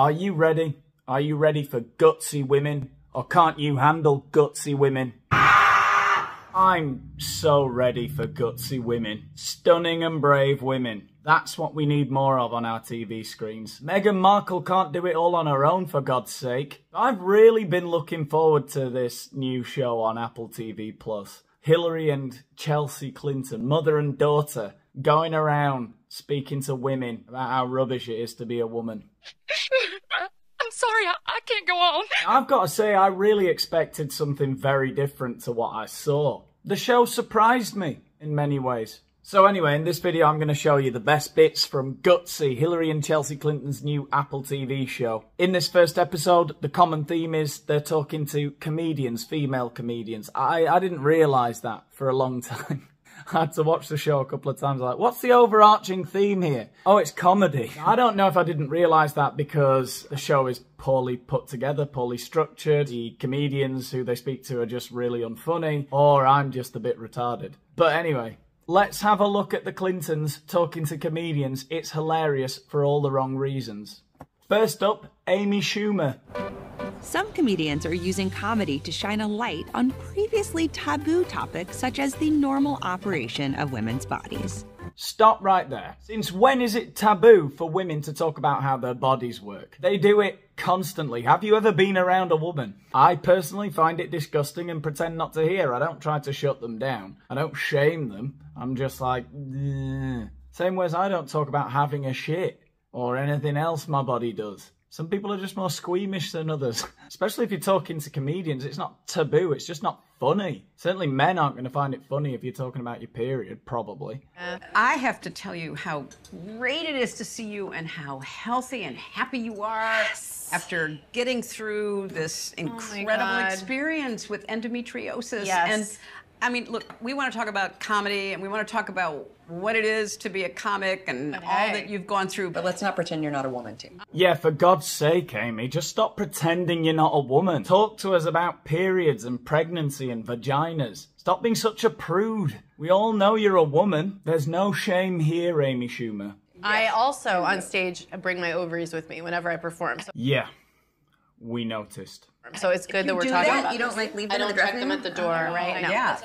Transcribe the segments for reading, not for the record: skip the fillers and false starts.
Are you ready? Are you ready for gutsy women? Or can't you handle gutsy women? I'm so ready for gutsy women. Stunning and brave women. That's what we need more of on our TV screens. Meghan Markle can't do it all on her own, for God's sake. I've really been looking forward to this new show on Apple TV+. Hillary and Chelsea Clinton, mother and daughter, going around speaking to women about how rubbish it is to be a woman. I'm sorry, I can't go on. I've got to say, I really expected something very different to what I saw. The show surprised me in many ways. So anyway, in this video I'm going to show you the best bits from Gutsy, Hillary and Chelsea Clinton's new Apple TV show. In this first episode, the common theme is they're talking to comedians, female comedians. I didn't realise that for a long time. I had to watch the show a couple of times, like, what's the overarching theme here? Oh, it's comedy. I don't know if I didn't realise that because the show is poorly put together, poorly structured. The comedians who they speak to are just really unfunny, or I'm just a bit retarded. But anyway, let's have a look at the Clintons talking to comedians. It's hilarious for all the wrong reasons. First up, Amy Schumer. Some comedians are using comedy to shine a light on previously taboo topics such as the normal operation of women's bodies. Stop right there. Since when is it taboo for women to talk about how their bodies work? They do it constantly. Have you ever been around a woman? I personally find it disgusting and pretend not to hear. I don't try to shut them down. I don't shame them. I'm just like, ugh. Same way as I don't talk about having a shit or anything else my body does. Some people are just more squeamish than others. Especially if you're talking to comedians, it's not taboo, it's just not funny. Certainly men aren't going to find it funny if you're talking about your period, probably. I have to tell you how great it is to see you and how healthy and happy you are after getting through this incredible experience with endometriosis. And I mean, look, we want to talk about comedy and we want to talk about what it is to be a comic and all that you've gone through. But let's not pretend you're not a woman, too. Yeah, for God's sake, Amy, just stop pretending you're not a woman. Talk to us about periods and pregnancy and vaginas. Stop being such a prude. We all know you're a woman. There's no shame here, Amy Schumer. I also, on stage, bring my ovaries with me whenever I perform. So yeah, we noticed. So it's good that we're talking about You don't like leave them I in the don't check dressing them room? at the door, right? No. Yeah.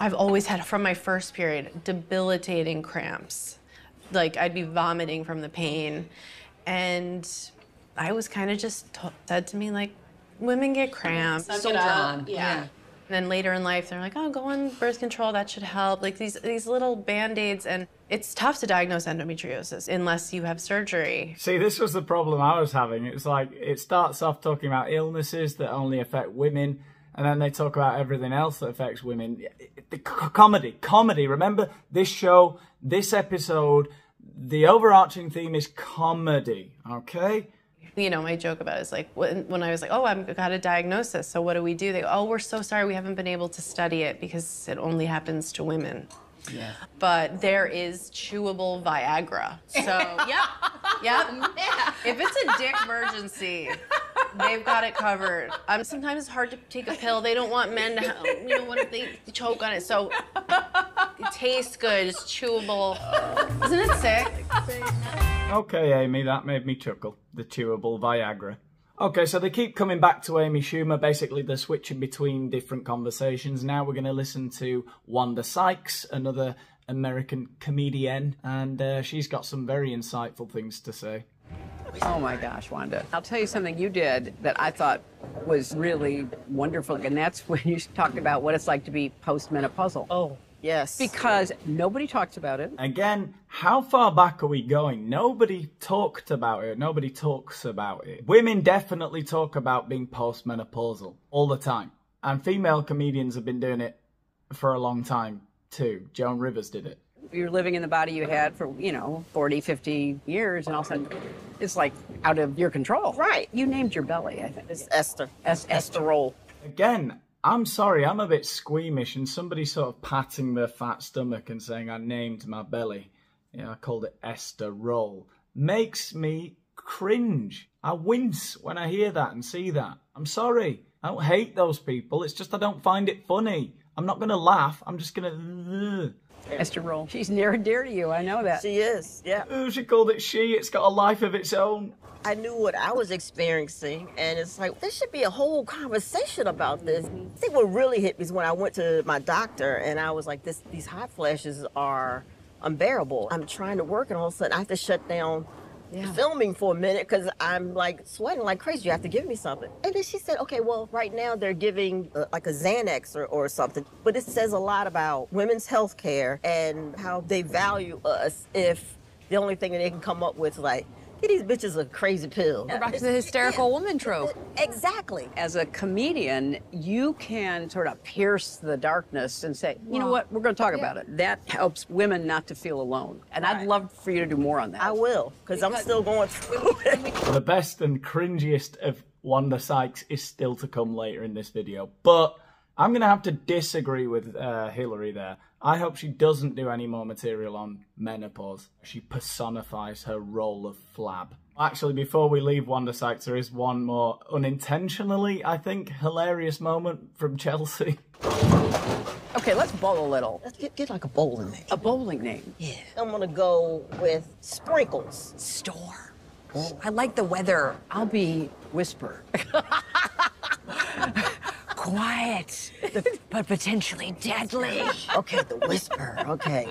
I've always had, from my first period, debilitating cramps. Like, I'd be vomiting from the pain. And I was kind of just said to me, like, women get cramps. Soldier on. Yeah. And then later in life, they're like, oh, go on birth control, that should help. Like, these little Band-Aids, and it's tough to diagnose endometriosis unless you have surgery. See, this was the problem I was having. It's like, it starts off talking about illnesses that only affect women, and then they talk about everything else that affects women. The comedy. Remember, this show, this episode, the overarching theme is comedy, okay? You know, my joke about it is like, when I was like, oh, I've got a diagnosis, so what do we do? They go, oh, we're so sorry we haven't been able to study it because it only happens to women. Yeah. But there is chewable Viagra. So, yep. If it's a dick emergency, they've got it covered. Sometimes it's hard to take a pill. They don't want men to, you know, what if they choke on it? So it tastes good. It's chewable. Isn't it sick? Okay, Amy, that made me chuckle. The chewable Viagra. Okay, so they keep coming back to Amy Schumer. Basically, they're switching between different conversations. Now we're going to listen to Wanda Sykes, another American comedian, and she's got some very insightful things to say. Oh my gosh, Wanda. I'll tell you something you did that I thought was really wonderful, and that's when you talked about what it's like to be postmenopausal. Oh, yes. Because nobody talks about it. Again, how far back are we going? Nobody talked about it. Nobody talks about it. Women definitely talk about being postmenopausal all the time. And female comedians have been doing it for a long time too. Joan Rivers did it. You're living in the body you had for, 40, 50 years, and all of a sudden it's like out of your control. Right. You named your belly, I think. It's Esther. Esther. Roll. Again, I'm sorry, I'm a bit squeamish, and somebody sort of patting their fat stomach and saying I named my belly. I called it Esther Roll. Makes me cringe. I wince when I hear that and see that. I'm sorry. I don't hate those people. It's just I don't find it funny. I'm not going to laugh. I'm just going to... Mr. Roll. She's near and dear to you. I know that. She is, yeah. She called it she. It's got a life of its own. I knew what I was experiencing, and it's like, there should be a whole conversation about this. I think what really hit me is when I went to my doctor, and I was like, these hot flashes are unbearable. I'm trying to work, and all of a sudden I have to shut down filming for a minute because I'm like sweating like crazy. You have to give me something. And then she said, okay, well, right now they're giving like a Xanax or something. But it says a lot about women's health care and how they value us if the only thing that they can come up with is like, these bitches are crazy pills. We're back to the hysterical woman trope. Exactly. As a comedian, you can sort of pierce the darkness and say, you know what, we're going to talk about it. That helps women not to feel alone. And I'd love for you to do more on that. I will, because I'm still going through it. The best and cringiest of Wanda Sykes is still to come later in this video. But I'm going to have to disagree with Hillary there. I hope she doesn't do any more material on menopause. She personifies her role of flab. Actually, before we leave Wanda Sykes, there is one more unintentionally, I think, hilarious moment from Chelsea. Okay, let's bowl a little. Let's get like a bowling name. A bowling name? Yeah. I'm going to go with Sprinkles. Storm. I like the weather. I'll be Whisper. Quiet, but potentially deadly. Okay, the Whisper, okay.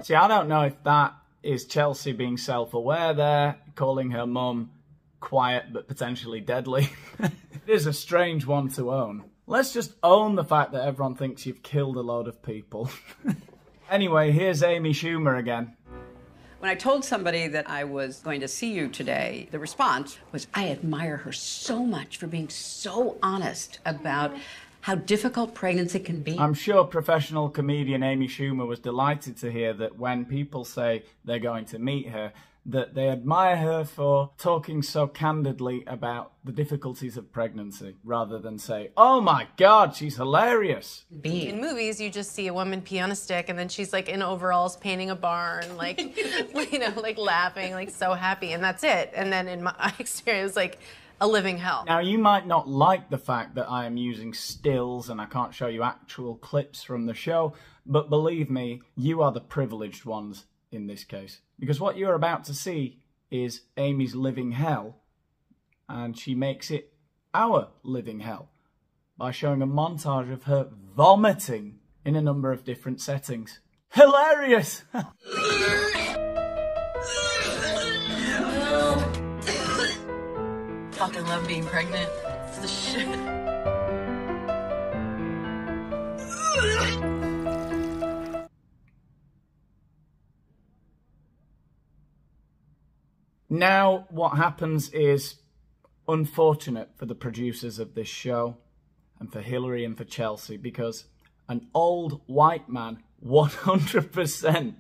See, I don't know if that is Chelsea being self-aware there, calling her mum quiet but potentially deadly. It is a strange one to own. Let's just own the fact that everyone thinks you've killed a load of people. Anyway, here's Amy Schumer again. When I told somebody that I was going to see you today, the response was, I admire her so much for being so honest about how difficult pregnancy can be. I'm sure professional comedian Amy Schumer was delighted to hear that when people say they're going to meet her, that they admire her for talking so candidly about the difficulties of pregnancy, rather than say, oh my God, she's hilarious. In movies, you just see a woman pee on a stick, and then she's like in overalls painting a barn, like, you know, like laughing, like so happy, and that's it. And then in my experience, like a living hell. Now, you might not like the fact that I am using stills and I can't show you actual clips from the show, but believe me, you are the privileged ones in this case. Because what you're about to see is Amy's living hell, and she makes it our living hell by showing a montage of her vomiting in a number of different settings. Hilarious! Fucking love being pregnant. It's the shit. Now, what happens is unfortunate for the producers of this show, and for Hillary and for Chelsea, because an old white man 100%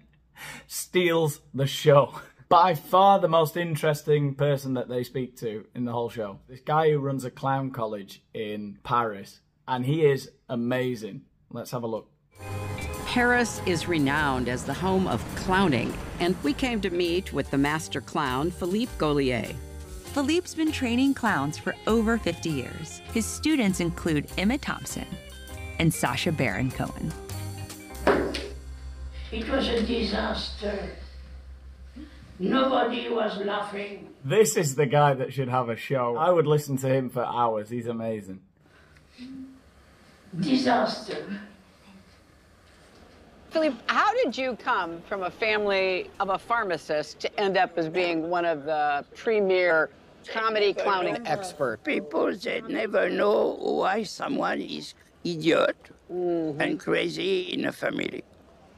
steals the show. By far the most interesting person that they speak to in the whole show. This guy who runs a clown college in Paris, and he is amazing. Let's have a look. Paris is renowned as the home of clowning, and we came to meet with the master clown, Philippe Gaulier. Philippe's been training clowns for over 50 years. His students include Emma Thompson and Sacha Baron Cohen. It was a disaster. Nobody was laughing. This is the guy that should have a show. I would listen to him for hours. He's amazing. Disaster. Philippe, how did you come from a family of a pharmacist to end up as being one of the premier comedy clowning experts? People, they never know why someone is idiot and crazy in a family.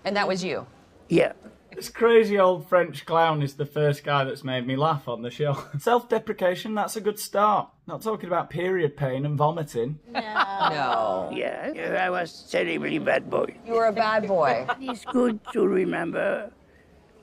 And that was you? Yeah. This crazy old French clown is the first guy that's made me laugh on the show. Self-deprecation, that's a good start. Not talking about period pain and vomiting. No. Yeah, I was terribly bad boy. You were a bad boy. It's good to remember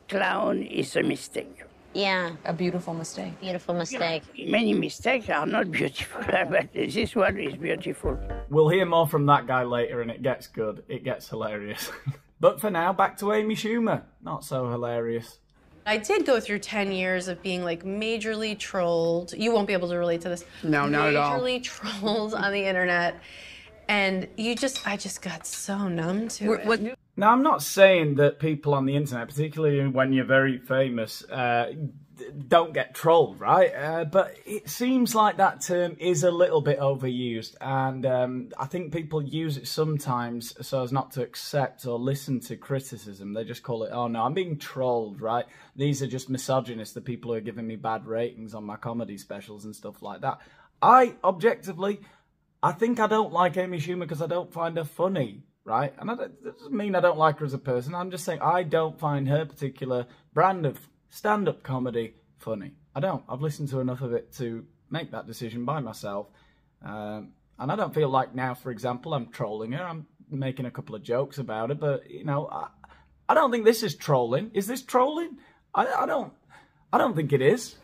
clown is a mistake. Yeah, A beautiful mistake. beautiful mistake. Many mistakes are not beautiful, but this one is beautiful. We'll hear more from that guy later, and it gets good. It gets hilarious. But for now, back to Amy Schumer. Not so hilarious. I did go through 10 years of being like majorly trolled. You won't be able to relate to this. No, not at all. Majorly trolled on the internet. And I just got so numb to it. Now, I'm not saying that people on the internet, particularly when you're very famous, don't get trolled, right? But it seems like that term is a little bit overused, and I think people use it sometimes so as not to accept or listen to criticism. They just call it, oh no, I'm being trolled, right? These are just misogynists, the people who are giving me bad ratings on my comedy specials and stuff like that. Objectively, I think I don't like Amy Schumer because I don't find her funny, right? And that doesn't mean I don't like her as a person. I'm just saying I don't find her particular brand of stand-up comedy funny. I don't. I've listened to enough of it to make that decision by myself. And I don't feel like now, for example, I'm trolling her. I'm making a couple of jokes about it, but, you know, I don't think this is trolling. Is this trolling? I don't think it is.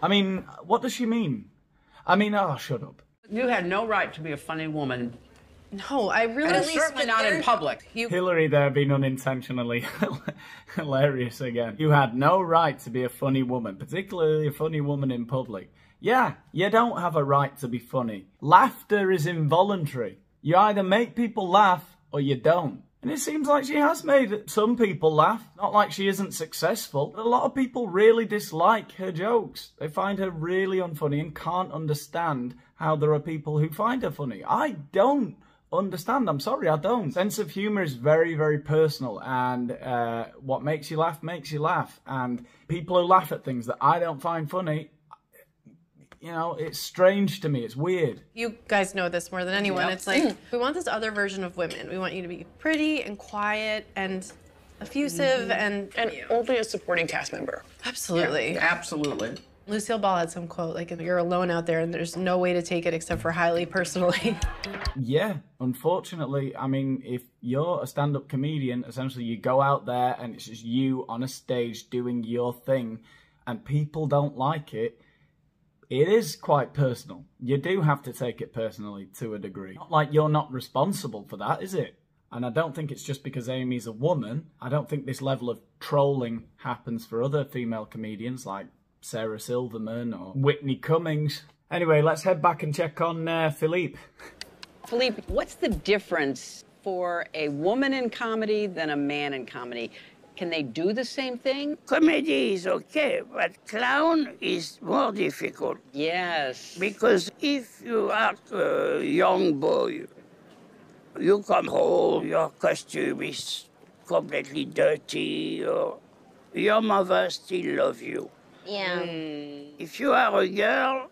I mean, what does she mean? I mean, oh, shut up. You had no right to be a funny woman. No, I really... And certainly not in public. Hillary there being unintentionally hilarious again. You had no right to be a funny woman, particularly a funny woman in public. Yeah, you don't have a right to be funny. Laughter is involuntary. You either make people laugh or you don't. And it seems like she has made some people laugh. Not like she isn't successful. But a lot of people really dislike her jokes. They find her really unfunny and can't understand how there are people who find her funny. I don't understand. I'm sorry, I don't. Sense of humour is very, very personal, and what makes you laugh. And people who laugh at things that I don't find funny, you know, it's strange to me. It's weird. You guys know this more than anyone. Yep. It's like, we want this other version of women. We want you to be pretty and quiet and effusive and only a supporting cast member. Absolutely. Yeah, absolutely. Lucille Ball had some quote, like, you're alone out there and there's no way to take it except for highly personally. Yeah, unfortunately, I mean, if you're a stand-up comedian, essentially you go out there and it's just you on a stage doing your thing and people don't like it, it is quite personal. You do have to take it personally to a degree. Not like you're not responsible for that, is it? And I don't think it's just because Amy's a woman. I don't think this level of trolling happens for other female comedians like Sarah Silverman or Whitney Cummings. Anyway, let's head back and check on Philippe. Philippe, what's the difference for a woman in comedy than a man in comedy? Can they do the same thing? Comedy is okay, but clown is more difficult. Yes. Because if you are a young boy, you come home, your costume is completely dirty, or your mother still loves you. Yeah. If you are a girl,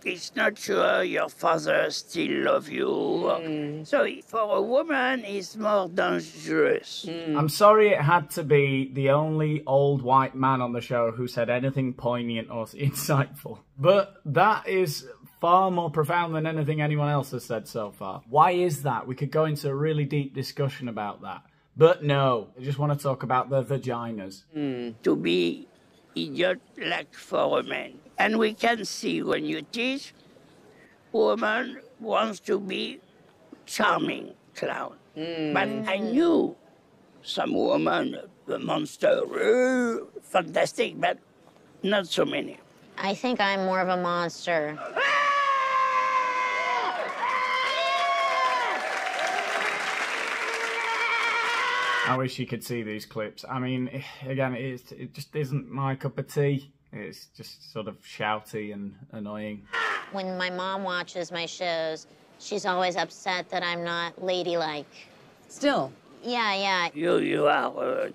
it's not sure your father still loves you. So for a woman, it's more dangerous. I'm sorry it had to be the only old white man on the show who said anything poignant or insightful. But that is far more profound than anything anyone else has said so far. Why is that? We could go into a really deep discussion about that. But no, I just want to talk about the vaginas. To be idiot like for a man. And we can see when you teach, woman wants to be charming clown. But I knew some woman, the monster, fantastic, but not so many. I think I'm more of a monster. I wish you could see these clips. I mean, again, it just isn't my cup of tea. It's just sort of shouty and annoying. When my mom watches my shows, she's always upset that I'm not ladylike. Still? Yeah. You are a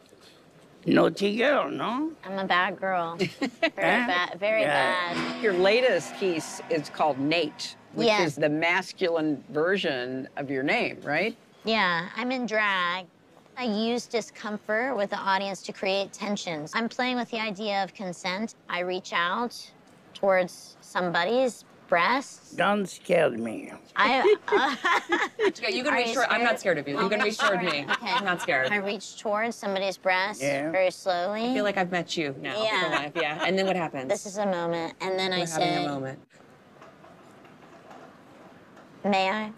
naughty girl, no? I'm a bad girl. Very bad. Your latest piece is called Nate, which Yeah. is the masculine version of your name, right? Yeah, I'm in drag. I use discomfort with the audience to create tensions. I'm playing with the idea of consent. I reach out towards somebody's breasts. Don't scare me. Yeah, you can reach toward. I'm not scared of you. You can reach toward me. Okay. I'm not scared. I reach towards somebody's breast very slowly. I feel like I've met you now. Yeah. In life. Yeah. And then what happens? This is a moment, and then We're I having say, a moment. "May I?"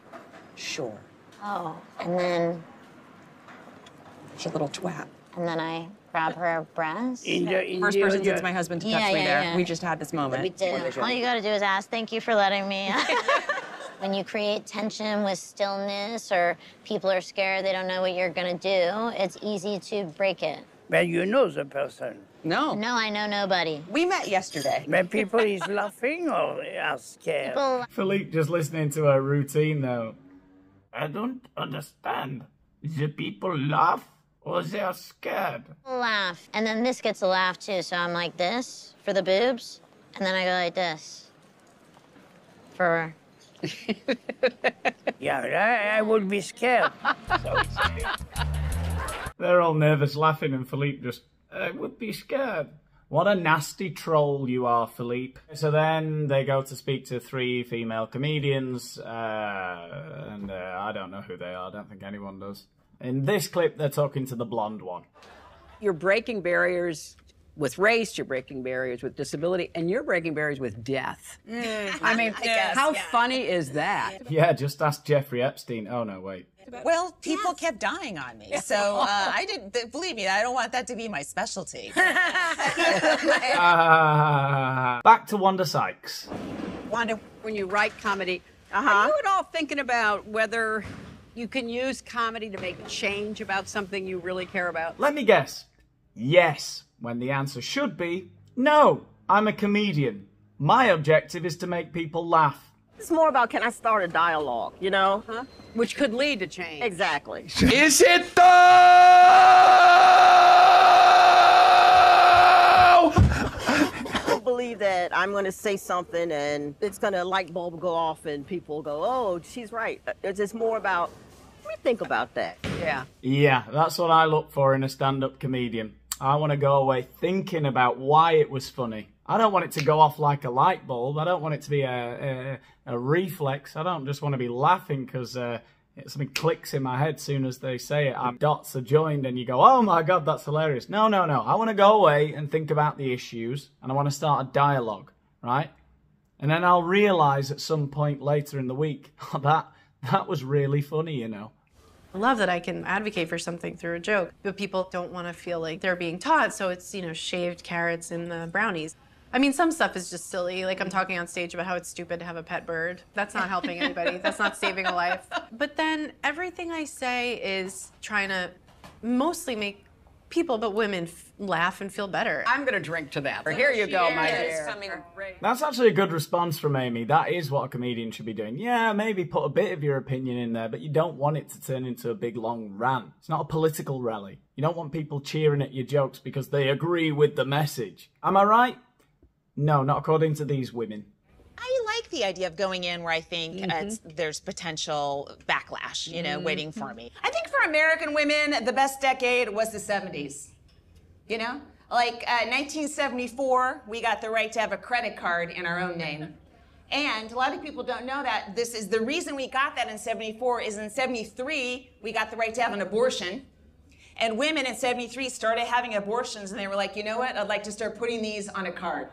Sure. Oh, and then She's a little twat. And then I grab her breast. First person since my husband to touch me there. Yeah. We just had this moment. We did. All you gotta do is ask, thank you for letting me. When you create tension with stillness or people are scared, they don't know what you're gonna do, it's easy to break it. But you know the person. No. No, I know nobody. We met yesterday. When people is laughing or are scared. People Philippe just listening to her routine though. I don't understand. The people laugh or they are scared? laugh, and then this gets a laugh too, so I'm like this for the boobs, and then I go like this for... Yeah, I would be scared. They're all nervous laughing and Philippe just, I would be scared. What a nasty troll you are, Philippe. So then they go to speak to 3 female comedians, and I don't know who they are. I don't think anyone does. In this clip, they're talking to the blonde one. You're breaking barriers with race, you're breaking barriers with disability, and you're breaking barriers with death. I mean, how funny is that? Yeah, just ask Jeffrey Epstein. Oh, no, wait. Well, people kept dying on me, so I didn't, believe me, I don't want that to be my specialty. Back to Wanda Sykes. Wanda, when you write comedy, are you at all thinking about whether you can use comedy to make change about something you really care about? Let me guess. Yes, when the answer should be, no, I'm a comedian. My objective is to make people laugh. It's more about, can I start a dialogue, you know? Which could lead to change. Exactly. Is it though? I believe that I'm going to say something and it's going to light bulb go off and people go, oh, she's right. It's just more about, let me think about that. Yeah. Yeah, that's what I look for in a stand-up comedian. I want to go away thinking about why it was funny. I don't want it to go off like a light bulb. I don't want it to be a reflex. I don't just want to be laughing because something clicks in my head as soon as they say it. Dots are joined and you go, oh my God, that's hilarious. No, no, no. I want to go away and think about the issues and I want to start a dialogue, right? And then I'll realise at some point later in the week, that was really funny, you know. I love that I can advocate for something through a joke, but people don't want to feel like they're being taught, so it's, you know, shaved carrots in the brownies. I mean, some stuff is just silly, like I'm talking on stage about how it's stupid to have a pet bird. That's not helping anybody. That's not saving a life. But then everything I say is trying to mostly make people, but women, laugh and feel better. I'm going to drink to that. Here you go, my dear. That's actually a good response from Amy. That is what a comedian should be doing. Yeah, maybe put a bit of your opinion in there, but you don't want it to turn into a big long rant. It's not a political rally. You don't want people cheering at your jokes because they agree with the message. Am I right? No, not according to these women. I like the idea of going in where I think there's potential backlash, you know, waiting for me. I think for American women, the best decade was the 70s. You know? Like 1974, we got the right to have a credit card in our own name. And a lot of people don't know that this is the reason we got that in 74 is in 73, we got the right to have an abortion. And women in 73 started having abortions and they were like, you know what? I'd like to start putting these on a card.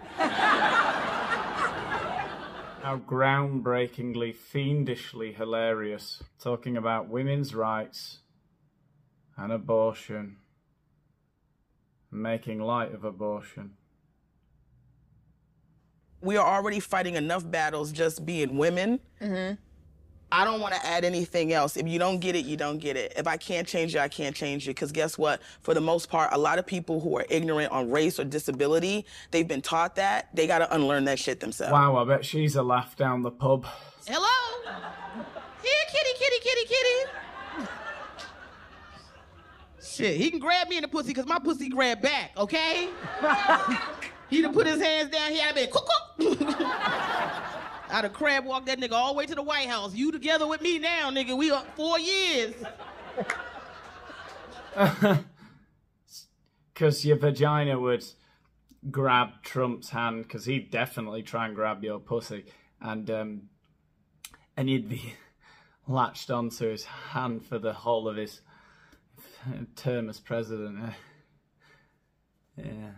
How groundbreakingly, fiendishly hilarious. Talking about women's rights and abortion. Making light of abortion. We are already fighting enough battles just being women. I don't want to add anything else. If you don't get it, you don't get it. If I can't change it, I can't change it. Because guess what? For the most part, a lot of people who are ignorant on race or disability, they've been taught that. They got to unlearn that shit themselves. Wow, I bet she's a laugh down the pub. Hello? Here, kitty, kitty, kitty, kitty. Shit, he can grab me in the pussy because my pussy grab back, okay? He done put his hands down here, I been cook. I'd have crab walked that nigga all the way to the White House. You together with me now, nigga. We up 4 years. Because your vagina would grab Trump's hand, because he'd definitely try and grab your pussy. And you'd be latched onto his hand for the whole of his term as president. Yeah.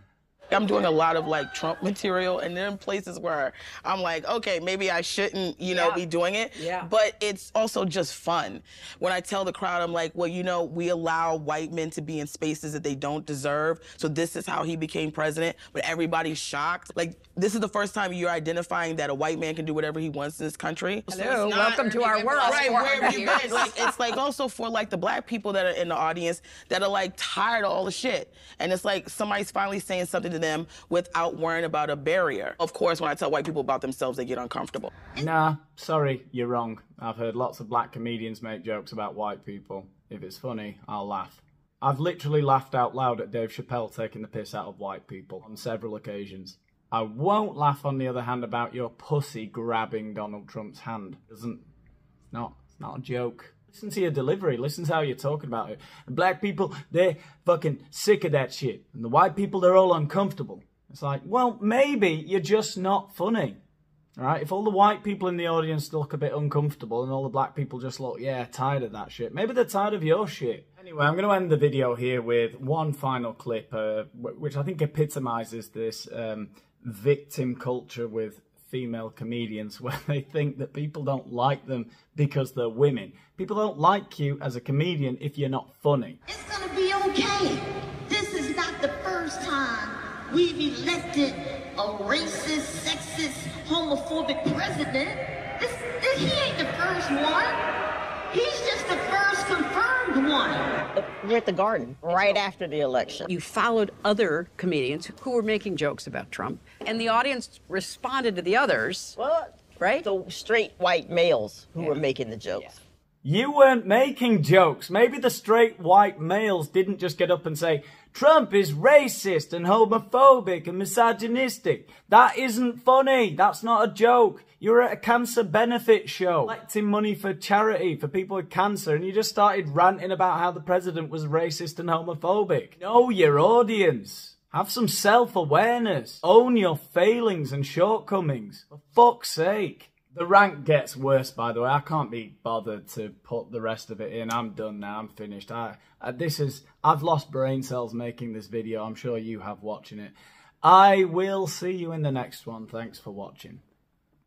I'm doing a lot of like Trump material, and there are places where I'm like, okay, maybe I shouldn't, you know, be doing it. Yeah. But it's also just fun. When I tell the crowd, I'm like, well, you know, we allow white men to be in spaces that they don't deserve. So this is how he became president, but everybody's shocked. Like, this is the first time you're identifying that a white man can do whatever he wants in this country. Hello, welcome to our world. Right, where have you been? Like, it's like also for like the black people that are in the audience that are like tired of all the shit. And it's like somebody's finally saying something to them without worrying about a barrier. Of course, when I tell white people about themselves, they get uncomfortable. Nah, sorry, you're wrong. I've heard lots of black comedians make jokes about white people. If it's funny, I'll laugh. I've literally laughed out loud at Dave Chappelle taking the piss out of white people on several occasions. I won't laugh, on the other hand, about your pussy grabbing Donald Trump's hand. It's not a joke. Listen to your delivery. Listen to how you're talking about it. And black people, they're fucking sick of that shit. And the white people, they're all uncomfortable. It's like, well, maybe you're just not funny. All right? If all the white people in the audience look a bit uncomfortable and all the black people just look, yeah, tired of that shit, maybe they're tired of your shit. Anyway, I'm going to end the video here with one final clip, which I think epitomizes this victim culture with female comedians, where they think that people don't like them because they're women. People don't like you as a comedian if you're not funny. It's gonna be okay. This is not the first time we've elected a racist, sexist, homophobic president. He ain't the first one. He's just the first confirmed one. We're at the Garden right after the election. You followed other comedians who were making jokes about Trump, and the audience responded to the others. Well, right? The straight white males who were making the jokes. You weren't making jokes. Maybe the straight white males didn't just get up and say, Trump is racist and homophobic and misogynistic. That isn't funny. That's not a joke. You were at a cancer benefit show, collecting money for charity for people with cancer, and you just started ranting about how the president was racist and homophobic. Know your audience. Have some self-awareness. Own your failings and shortcomings. For fuck's sake. The rant gets worse, by the way. I can't be bothered to put the rest of it in. I'm done now. I'm finished. I've lost brain cells making this video. I'm sure you have watching it. I will see you in the next one. Thanks for watching.